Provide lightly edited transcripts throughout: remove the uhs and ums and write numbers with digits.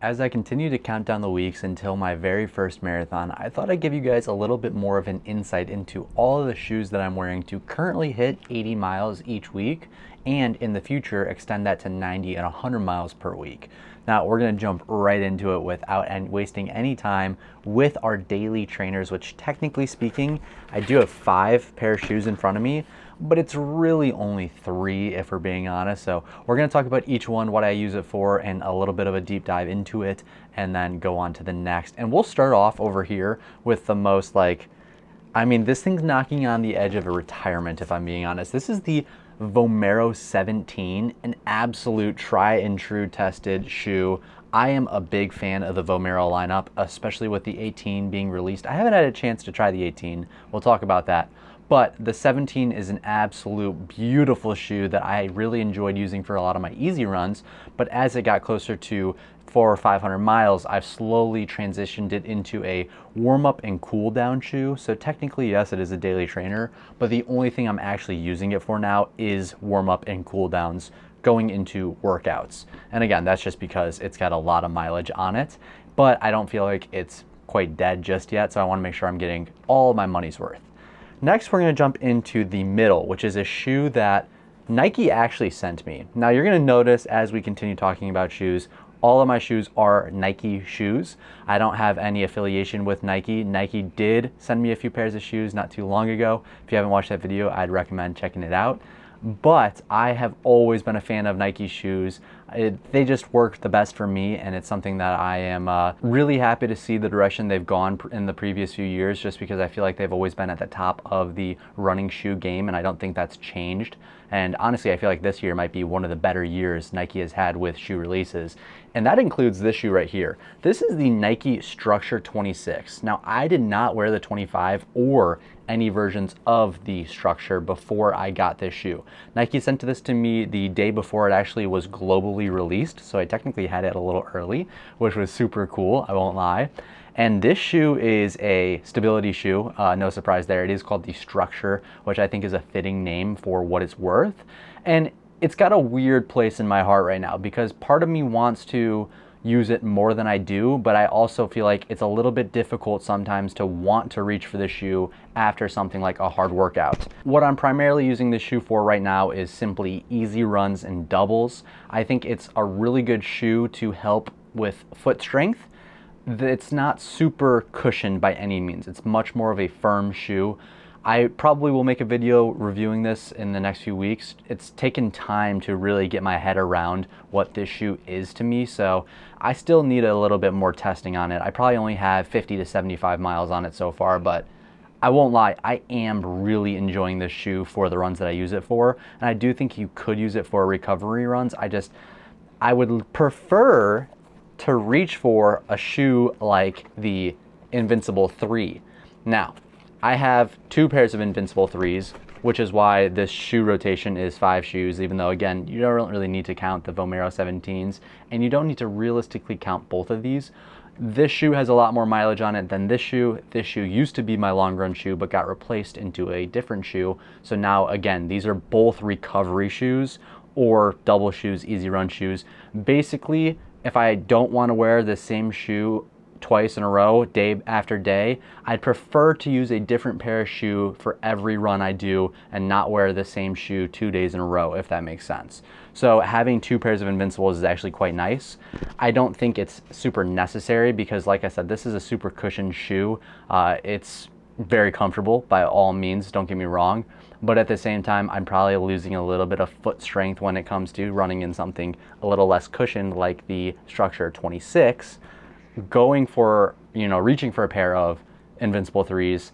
As I continue to count down the weeks until my very first marathon, I thought I'd give you guys a little bit more of an insight into all of the shoes that I'm wearing to currently hit 80 miles each week, and in the future extend that to 90 and 100 miles per week. Now we're gonna jump right into it without wasting any time with our daily trainers, which technically speaking, I do have 5 pair of shoes in front of me, but it's really only 3 if we're being honest. So we're gonna talk about each one, what I use it for, and a little bit of a deep dive into it, and then go on to the next. And we'll start off over here with the most this thing's knocking on the edge of a retirement if I'm being honest. This is the Vomero 17, an absolute try and true tested shoe. I am a big fan of the Vomero lineup, especially with the 18 being released. I haven't had a chance to try the 18. We'll talk about that. But the 17 is an absolute beautiful shoe that I really enjoyed using for a lot of my easy runs. But as it got closer to 400 or 500 miles, I've slowly transitioned it into a warm-up and cool-down shoe. So technically, yes, it is a daily trainer, but the only thing I'm actually using it for now is warm-up and cool-downs going into workouts. And again, that's just because it's got a lot of mileage on it, but I don't feel like it's quite dead just yet, so I want to make sure I'm getting all my money's worth. Next, we're going to jump into the middle, which is a shoe that Nike actually sent me. Now, you're going to notice as we continue talking about shoes, all of my shoes are Nike shoes. I don't have any affiliation with Nike. Nike did send me a few pairs of shoes not too long ago. If you haven't watched that video, I'd recommend checking it out. But I have always been a fan of Nike shoes. They just work the best for me, and it's something that I am really happy to see the direction they've gone in the previous few years, just because I feel like they've always been at the top of the running shoe game, and I don't think that's changed. And honestly, I feel like this year might be one of the better years Nike has had with shoe releases. And that includes this shoe right here. This is the Nike Structure 26. Now, I did not wear the 25 or any versions of the Structure before I got this shoe. Nike sent this to me the day before it actually was globally released, so I technically had it a little early, which was super cool, I won't lie. And this shoe is a stability shoe, no surprise there. It is called the Structure, which I think is a fitting name for what it's worth. And it's got a weird place in my heart right now because part of me wants to use it more than I do, but I also feel like it's a little bit difficult sometimes to want to reach for the shoe after something like a hard workout. What I'm primarily using this shoe for right now is simply easy runs and doubles. I think it's a really good shoe to help with foot strength. It's not super cushioned by any means. It's much more of a firm shoe. I probably will make a video reviewing this in the next few weeks. It's taken time to really get my head around what this shoe is to me, so I still need a little bit more testing on it. I probably only have 50 to 75 miles on it so far, but I won't lie, I am really enjoying this shoe for the runs that I use it for, and I do think you could use it for recovery runs. I would prefer to reach for a shoe like the Invincible 3. Now, I have 2 pairs of Invincible 3s, which is why this shoe rotation is 5 shoes, even though, again, you don't really need to count the Vomero 17s, and you don't need to realistically count both of these. This shoe has a lot more mileage on it than this shoe. This shoe used to be my long run shoe, but got replaced into a different shoe. So now, again, these are both recovery shoes or double shoes, easy run shoes. Basically, if I don't want to wear the same shoe twice in a row, day after day, I'd prefer to use a different pair of shoe for every run I do and not wear the same shoe 2 days in a row, if that makes sense. So having 2 pairs of Invincibles is actually quite nice. I don't think it's super necessary because, like I said, this is a super cushioned shoe. It's very comfortable by all means, don't get me wrong, but at the same time, I'm probably losing a little bit of foot strength when it comes to running in something a little less cushioned like the Structure 26. Going for, reaching for a pair of Invincible 3s,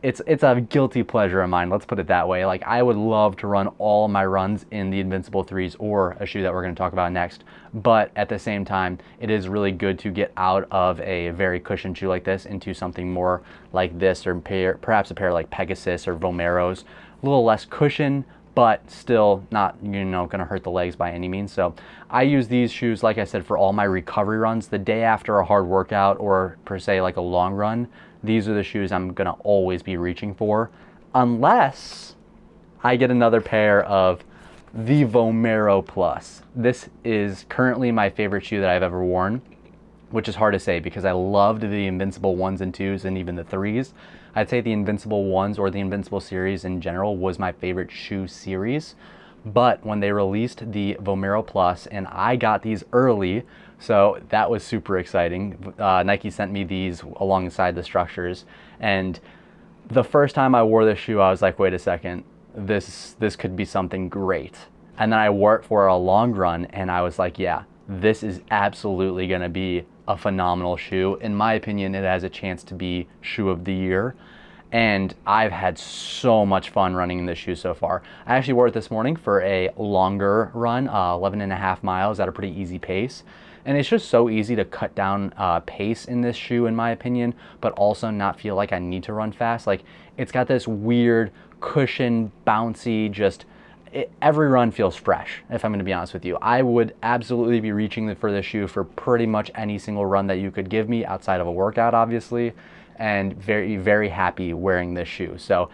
it's a guilty pleasure of mine, let's put it that way. Like, I would love to run all my runs in the Invincible 3s or a shoe that we're going to talk about next, but at the same time, it is really good to get out of a very cushioned shoe like this into something more like this, or perhaps a pair like Pegasus or Vomeros, a little less cushion, but still not, gonna hurt the legs by any means. So I use these shoes, like I said, for all my recovery runs. The day after a hard workout or per se like a long run, these are the shoes I'm gonna always be reaching for, unless I get another pair of the Vomero Plus. This is currently my favorite shoe that I've ever worn. which is hard to say because I loved the Invincible 1s and 2s and even the 3s. I'd say the Invincible 1s or the Invincible series in general was my favorite shoe series. But when they released the Vomero Plus, and I got these early, so that was super exciting. Nike sent me these alongside the Structures, and the first time I wore this shoe, I was like, wait a second, this could be something great. And then I wore it for a long run, and I was like, yeah, this is absolutely gonna be a phenomenal shoe. In my opinion, it has a chance to be shoe of the year. And I've had so much fun running in this shoe so far. I actually wore it this morning for a longer run, 11.5 miles at a pretty easy pace. And it's just so easy to cut down pace in this shoe, in my opinion, but also not feel like I need to run fast. Like, it's got this weird cushion, bouncy, every run feels fresh, if I'm gonna be honest with you. I would absolutely be reaching for this shoe for pretty much any single run that you could give me outside of a workout, obviously. And very, very happy wearing this shoe. So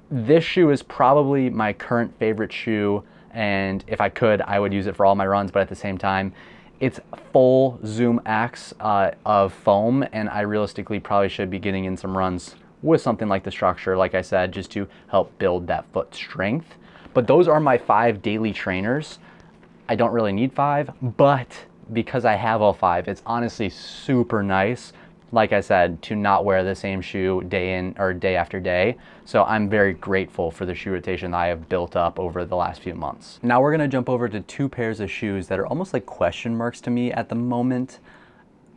this shoe is probably my current favorite shoe, and if I could, I would use it for all my runs, but at the same time, it's full Zoom X of foam, and I realistically probably should be getting in some runs with something like the Structure, like I said, just to help build that foot strength. But those are my 5 daily trainers. I don't really need 5, but because I have all 5, it's honestly super nice, like I said, to not wear the same shoe day in or day after day. So I'm very grateful for the shoe rotation that I have built up over the last few months. Now we're gonna jump over to 2 pairs of shoes that are almost like question marks to me at the moment.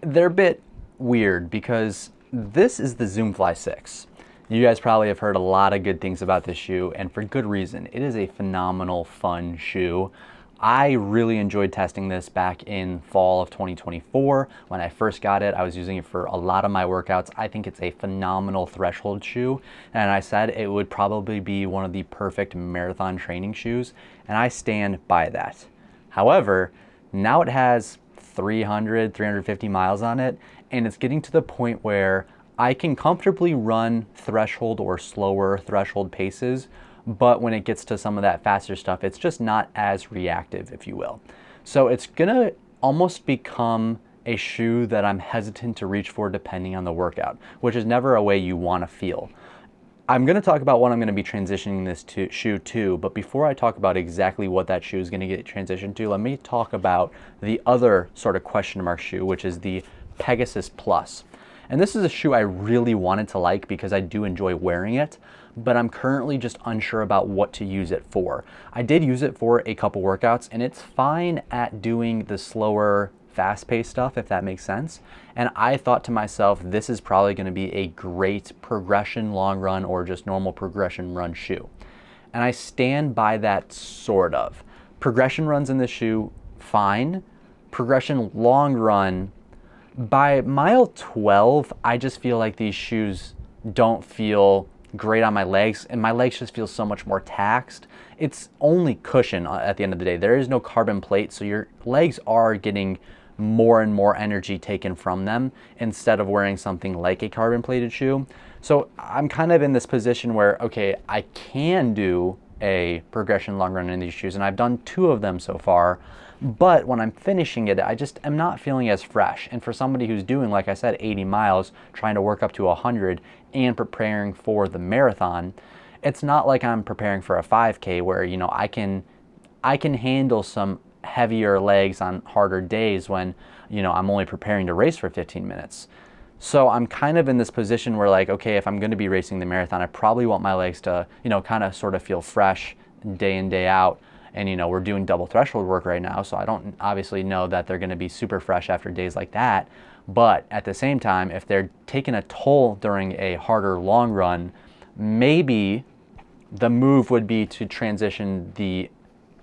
They're a bit weird because this is the Zoomfly 6. You guys probably have heard a lot of good things about this shoe, and for good reason. It is a phenomenal, fun shoe. I really enjoyed testing this back in fall of 2024. When I first got it, I was using it for a lot of my workouts. I think it's a phenomenal threshold shoe, and I said it would probably be one of the perfect marathon training shoes, and I stand by that. However, now it has 350 miles on it, and it's getting to the point where I can comfortably run threshold or slower threshold paces, but when it gets to some of that faster stuff, it's just not as reactive, if you will. So it's gonna almost become a shoe that I'm hesitant to reach for depending on the workout, which is never a way you wanna feel. I'm gonna talk about what I'm gonna be transitioning this shoe to, but before I talk about exactly what that shoe is gonna get transitioned to, let me talk about the other sort of question mark shoe, which is the Pegasus Plus. And this is a shoe I really wanted to like because I do enjoy wearing it, but I'm currently just unsure about what to use it for. I did use it for a couple workouts, and it's fine at doing the slower, fast-paced stuff, if that makes sense. And I thought to myself, this is probably gonna be a great progression long run or just normal progression run shoe. And I stand by that sort of. Progression runs in this shoe, fine. Progression long run, by mile 12, I just feel like these shoes don't feel great on my legs, and my legs just feel so much more taxed. It's only cushion at the end of the day. There is no carbon plate, so your legs are getting more and more energy taken from them instead of wearing something like a carbon plated shoe. So I'm kind of in this position where, okay, I can do a progression long run in these shoes, and I've done 2 of them so far, but when I'm finishing it, I just am not feeling as fresh. And for somebody who's doing, like I said, 80 miles, trying to work up to 100 and preparing for the marathon, it's not like I'm preparing for a 5K where, you know, I can handle some heavier legs on harder days when, you know, I'm only preparing to race for 15 minutes. So I'm kind of in this position where, like, okay, if I'm going to be racing the marathon, I probably want my legs to, you know, kind of sort of feel fresh day in, day out. And, you know, we're doing double threshold work right now, so I don't obviously know that they're going to be super fresh after days like that. But at the same time, if they're taking a toll during a harder long run, maybe the move would be to transition the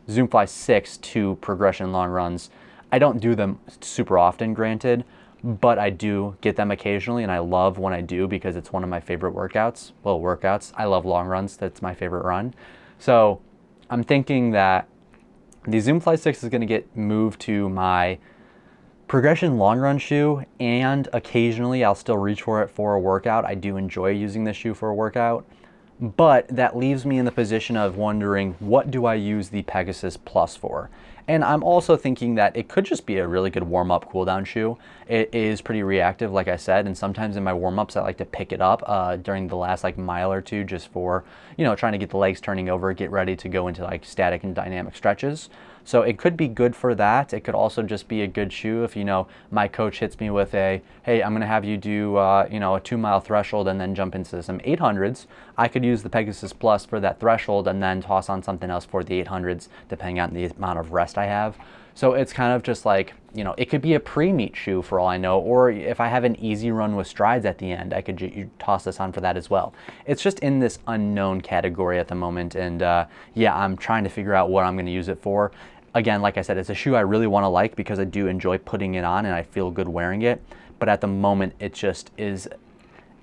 Zoomfly 6 to progression long runs. I don't do them super often, granted, but I do get them occasionally, and I love when I do because it's one of my favorite workouts. Well, workouts. I love long runs. That's my favorite run. So I'm thinking that the Zoomfly 6 is going to get moved to my progression long run shoe, and occasionally I'll still reach for it for a workout. I do enjoy using this shoe for a workout, but that leaves me in the position of wondering, what do I use the Pegasus Plus for? And I'm also thinking that it could just be a really good warm-up cool-down shoe. It is pretty reactive, like I said, and sometimes in my warm-ups I like to pick it up during the last like mile or two, just for, you know, trying to get the legs turning over, get ready to go into like static and dynamic stretches. So it could be good for that. It could also just be a good shoe if, you know, my coach hits me with a, hey, I'm gonna have you do, you know, a 2-mile threshold and then jump into some 800s. I could use the Pegasus Plus for that threshold and then toss on something else for the 800s, depending on the amount of rest I have. So it's kind of just like, you know, it could be a pre-meet shoe for all I know, or if I have an easy run with strides at the end, I could toss this on for that as well. It's just in this unknown category at the moment, and yeah, I'm trying to figure out what I'm going to use it for. Again, like I said, it's a shoe I really want to like because I do enjoy putting it on and I feel good wearing it, but at the moment it just is,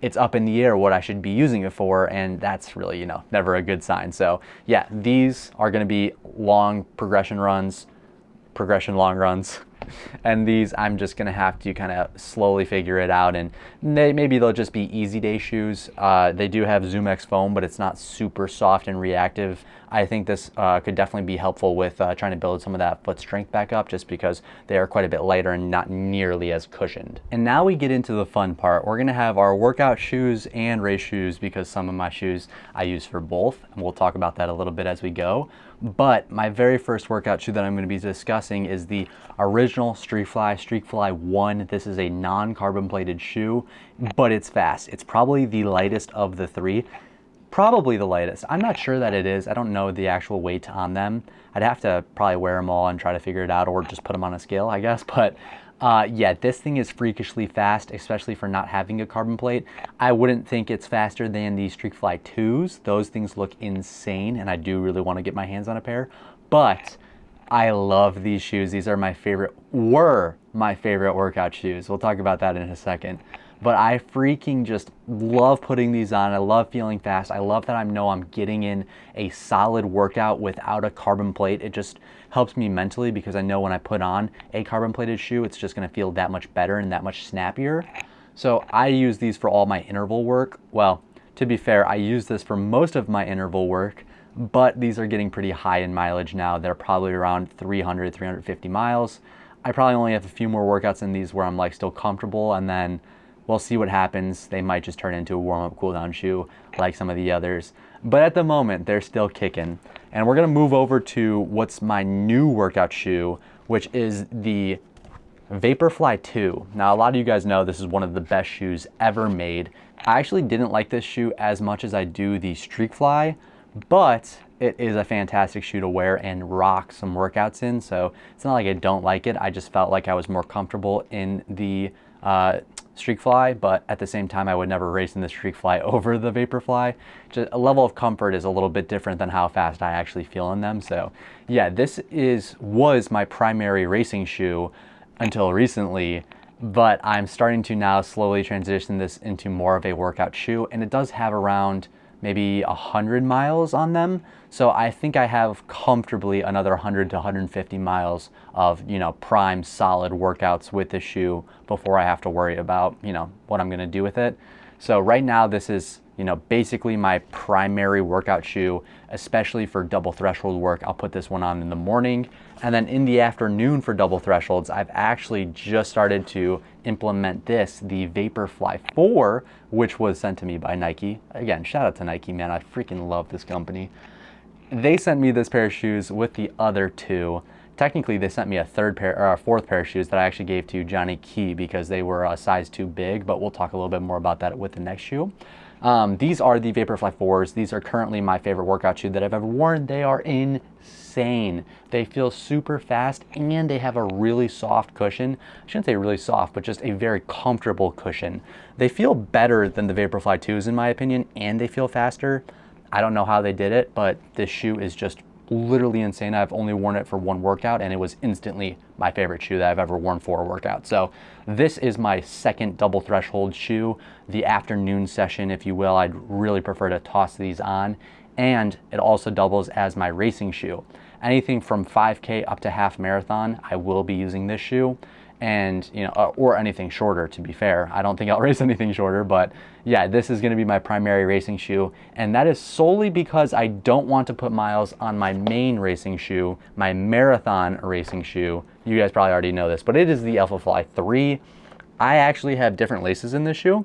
it's up in the air what I should be using it for, and that's really, you know, never a good sign. So yeah, these are going to be long progression runs, progression long runs, and these I'm just gonna have to kind of slowly figure it out, and maybe they'll just be easy day shoes. They do have ZoomX foam, but it's not super soft and reactive. I think this could definitely be helpful with trying to build some of that foot strength back up, just because they are quite a bit lighter and not nearly as cushioned. And now we get into the fun part. We're gonna have our workout shoes and race shoes, because some of my shoes I use for both, and we'll talk about that a little bit as we go. But my very first workout shoe that I'm going to be discussing is the original Streakfly 1. This is a non-carbon plated shoe, but it's fast. It's probably the lightest of the three. Probably the lightest. I'm not sure that it is. I don't know the actual weight on them. I'd have to probably wear them all and try to figure it out, or just put them on a scale, I guess. But yeah, this thing is freakishly fast, especially for not having a carbon plate. I wouldn't think it's faster than the Streakfly 2s. Those things look insane, and I do really want to get my hands on a pair. But I love these shoes. These are my favorite, were my favorite workout shoes. We'll talk about that in a second. But I freaking just love putting these on. I love feeling fast. I love that I know I'm getting in a solid workout without a carbon plate. It just helps me mentally, because I know when I put on a carbon plated shoe, it's just gonna feel that much better and that much snappier. So I use these for all my interval work. Well, to be fair, I use this for most of my interval work, but these are getting pretty high in mileage now. They're probably around 300, 350 miles. I probably only have a few more workouts in these where I'm like still comfortable, and then we'll see what happens. They might just turn into a warm-up cool-down shoe like some of the others. But at the moment, they're still kicking. And we're gonna move over to what's my new workout shoe, which is the Vaporfly 2. Now, a lot of you guys know this is one of the best shoes ever made. I actually didn't like this shoe as much as I do the Streakfly, but it is a fantastic shoe to wear and rock some workouts in. So it's not like I don't like it. I just felt like I was more comfortable in the Streakfly, but at the same time, I would never race in the Streakfly over the Vaporfly. Just a level of comfort is a little bit different than how fast I actually feel in them. So yeah, this was my primary racing shoe until recently, but I'm starting to now slowly transition this into more of a workout shoe, and it does have around maybe 100 miles on them. So I think I have comfortably another 100 to 150 miles of, you know, prime solid workouts with this shoe before I have to worry about, you know, what I'm gonna do with it. So right now this is, you know, basically my primary workout shoe, especially for double threshold work. I'll put this one on in the morning, and then in the afternoon for double thresholds, I've actually just started to implement this, the Vaporfly 4, which was sent to me by Nike. Again, shout out to Nike, man. I freaking love this company. They sent me this pair of shoes with the other two. Technically, they sent me a fourth pair of shoes that I actually gave to Johnny Key because they were a size too big, but we'll talk a little bit more about that with the next shoe. These are the Vaporfly 4s. These are currently my favorite workout shoe that I've ever worn. They are insane. They feel super fast, and they have a really soft cushion. I shouldn't say really soft, but just a very comfortable cushion. They feel better than the Vaporfly 2s in my opinion, and they feel faster. I don't know how they did it, but this shoe is just literally insane. I've only worn it for one workout, and it was instantly my favorite shoe that I've ever worn for a workout. So this is my second double threshold shoe, the afternoon session, if you will. I'd really prefer to toss these on, and it also doubles as my racing shoe. Anything from 5K up to half marathon, I will be using this shoe. and you know, or anything shorter, to be fair. I don't think I'll race anything shorter, but yeah, this is going to be my primary racing shoe, and that is solely because I don't want to put miles on my main racing shoe, my marathon racing shoe. You guys probably already know this, but it is the Alphafly 3. I actually have different laces in this shoe.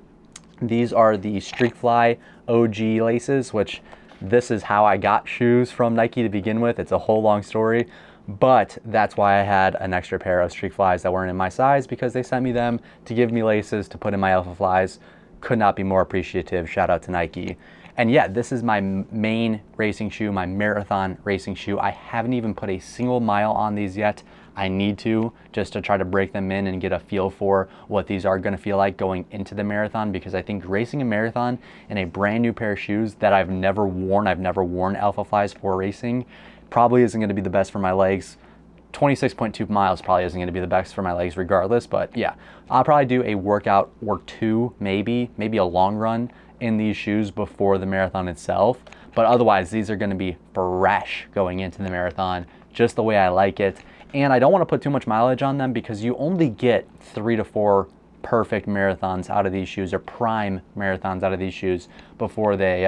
These are the Streakfly OG laces, which this is how I got shoes from Nike to begin with. It's a whole long story. But that's why I had an extra pair of Streakflies that weren't in my size, because they sent me them to give me laces to put in my Alphaflies. Could not be more appreciative. Shout out to Nike. And yeah, this is my main racing shoe, my marathon racing shoe. I haven't even put a single mile on these yet. I need to, just to try to break them in and get a feel for what these are going to feel like going into the marathon, because I think racing a marathon in a brand new pair of shoes that I've never worn Alphaflies for racing, probably isn't going to be the best for my legs. 26.2 miles probably isn't going to be the best for my legs regardless, but yeah, I'll probably do a workout or two, maybe a long run in these shoes before the marathon itself. But otherwise, these are going to be fresh going into the marathon, just the way I like it. And I don't want to put too much mileage on them, because you only get 3 to 4 perfect marathons out of these shoes, or prime marathons out of these shoes, before they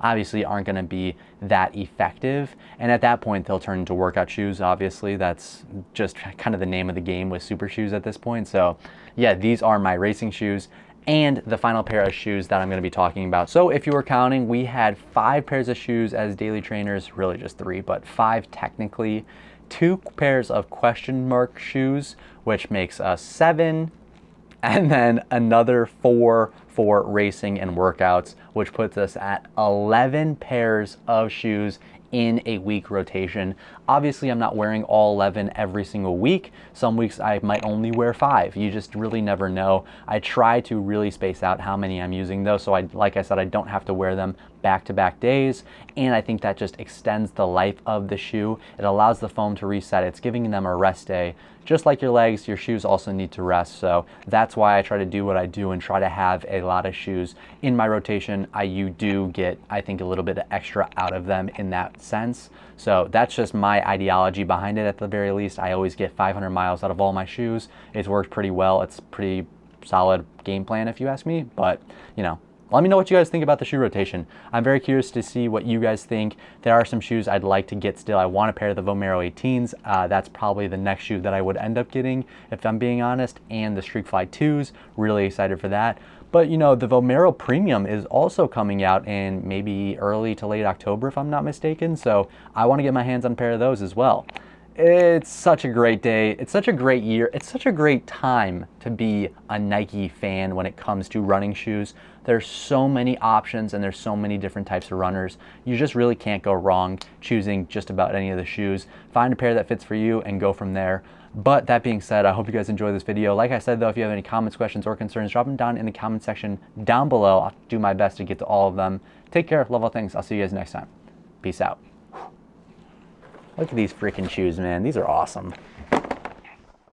obviously aren't going to be that effective. And at that point, they'll turn into workout shoes. Obviously, that's just kind of the name of the game with super shoes at this point. So yeah, these are my racing shoes and the final pair of shoes that I'm going to be talking about. So if you were counting, we had 5 pairs of shoes as daily trainers, really just 3, but 5 technically. 2 pairs of question mark shoes, which makes us 7, and then another 4 for racing and workouts, which puts us at 11 pairs of shoes in a week rotation. Obviously, I'm not wearing all 11 every single week. Some weeks I might only wear 5. You just really never know. I try to really space out how many I'm using though, so like I said, I don't have to wear them back-to-back days, and I think that just extends the life of the shoe. It allows the foam to reset. It's giving them a rest day. Just like your legs, your shoes also need to rest. So that's why I try to do what I do and try to have a lot of shoes in my rotation. You do get, I think, a little bit extra out of them in that sense. So that's just my ideology behind it. At the very least, I always get 500 miles out of all my shoes. It's worked pretty well. It's pretty solid game plan if you ask me, but you know, let me know what you guys think about the shoe rotation. I'm very curious to see what you guys think. There are some shoes I'd like to get still. I want a pair of the Vomero 18s. That's probably the next shoe that I would end up getting, if I'm being honest, and the Streakfly 2s. Really excited for that. But you know, the Vomero Premium is also coming out in maybe early to late October, if I'm not mistaken. So I want to get my hands on a pair of those as well. It's such a great day. It's such a great year. It's such a great time to be a Nike fan when it comes to running shoes. There's so many options and there's so many different types of runners. You just really can't go wrong choosing just about any of the shoes. Find a pair that fits for you and go from there. But that being said, I hope you guys enjoyed this video. Like I said though, if you have any comments, questions, or concerns, drop them down in the comment section down below. I'll do my best to get to all of them. Take care, love all things. I'll see you guys next time. Peace out. Look at these freaking shoes, man. These are awesome.